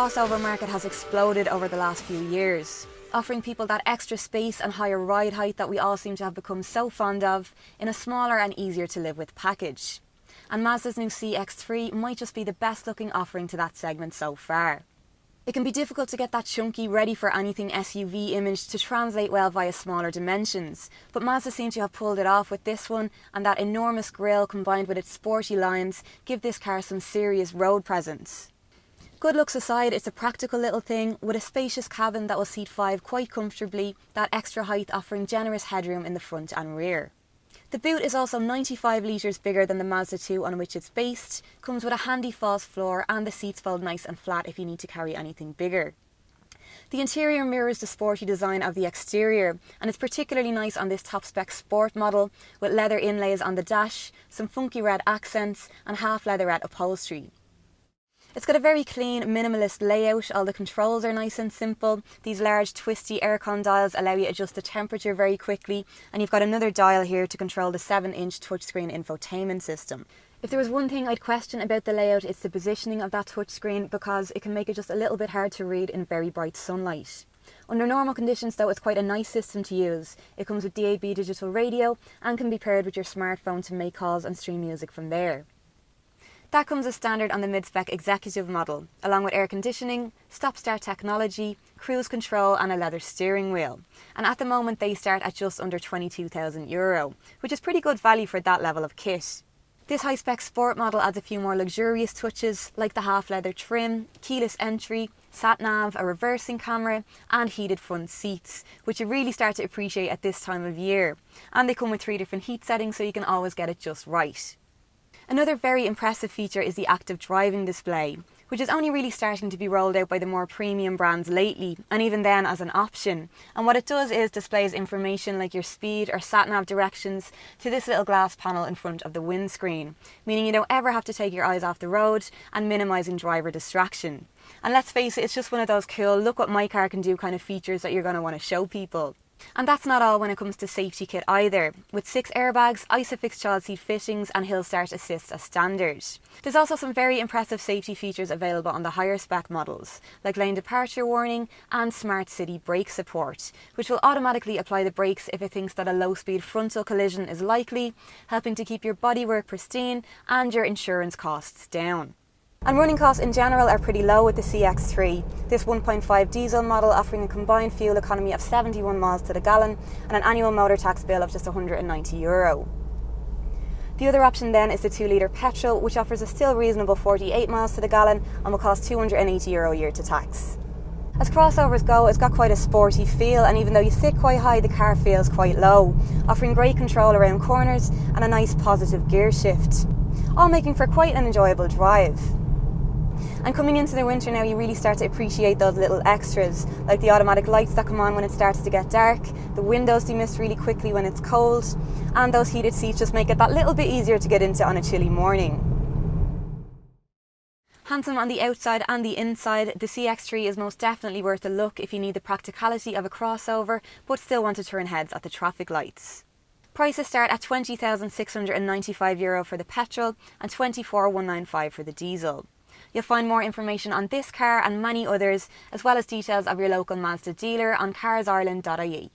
crossover market has exploded over the last few years, offering people that extra space and higher ride height that we all seem to have become so fond of in a smaller and easier to live with package. And Mazda's new CX-3 might just be the best looking offering to that segment so far. It can be difficult to get that chunky, ready for anything SUV image to translate well via smaller dimensions, but Mazda seem to have pulled it off with this one, and that enormous grille combined with its sporty lines give this car some serious road presence. Good looks aside, it's a practical little thing with a spacious cabin that will seat 5 quite comfortably, that extra height offering generous headroom in the front and rear. The boot is also 95 litres bigger than the Mazda 2 on which it's based, comes with a handy false floor, and the seats fold nice and flat if you need to carry anything bigger. The interior mirrors the sporty design of the exterior, and it's particularly nice on this top spec sport model with leather inlays on the dash, some funky red accents and half leatherette upholstery. It's got a very clean, minimalist layout. All the controls are nice and simple. These large twisty aircon dials allow you to adjust the temperature very quickly, and you've got another dial here to control the 7-inch touchscreen infotainment system. If there was one thing I'd question about the layout, it's the positioning of that touchscreen, because it can make it just a little bit hard to read in very bright sunlight. Under normal conditions though, it's quite a nice system to use. It comes with DAB digital radio and can be paired with your smartphone to make calls and stream music from there. That comes as standard on the mid-spec executive model, along with air conditioning, stop-start technology, cruise control and a leather steering wheel. And at the moment they start at just under €22,000, which is pretty good value for that level of kit. This high-spec sport model adds a few more luxurious touches, like the half-leather trim, keyless entry, sat-nav, a reversing camera and heated front seats, which you really start to appreciate at this time of year. And they come with 3 different heat settings, so you can always get it just right. Another very impressive feature is the active driving display, which is only really starting to be rolled out by the more premium brands lately, and even then as an option. And what it does is displays information like your speed or sat-nav directions to this little glass panel in front of the windscreen, meaning you don't ever have to take your eyes off the road and minimising driver distraction. And let's face it, it's just one of those cool, look what my car can do kind of features that you're going to want to show people. And that's not all when it comes to safety kit either, with 6 airbags, ISOFIX child seat fittings and hill start assist as standard. There's also some very impressive safety features available on the higher spec models, like lane departure warning and smart city brake support, which will automatically apply the brakes if it thinks that a low speed frontal collision is likely, helping to keep your bodywork pristine and your insurance costs down. And running costs in general are pretty low with the CX-3, this 1.5 diesel model offering a combined fuel economy of 71 miles to the gallon and an annual motor tax bill of just €190. The other option then is the 2-litre petrol, which offers a still reasonable 48 miles to the gallon and will cost €280 a year to tax. As crossovers go, it's got quite a sporty feel, and even though you sit quite high, the car feels quite low, offering great control around corners and a nice positive gear shift, all making for quite an enjoyable drive. And coming into the winter now, you really start to appreciate those little extras, like the automatic lights that come on when it starts to get dark, the windows demist really quickly when it's cold, and those heated seats just make it that little bit easier to get into on a chilly morning. Handsome on the outside and the inside, the CX-3 is most definitely worth a look if you need the practicality of a crossover but still want to turn heads at the traffic lights. Prices start at €20,695 for the petrol and €24,195 for the diesel. You'll find more information on this car and many others, as well as details of your local Mazda dealer on CarsIreland.ie.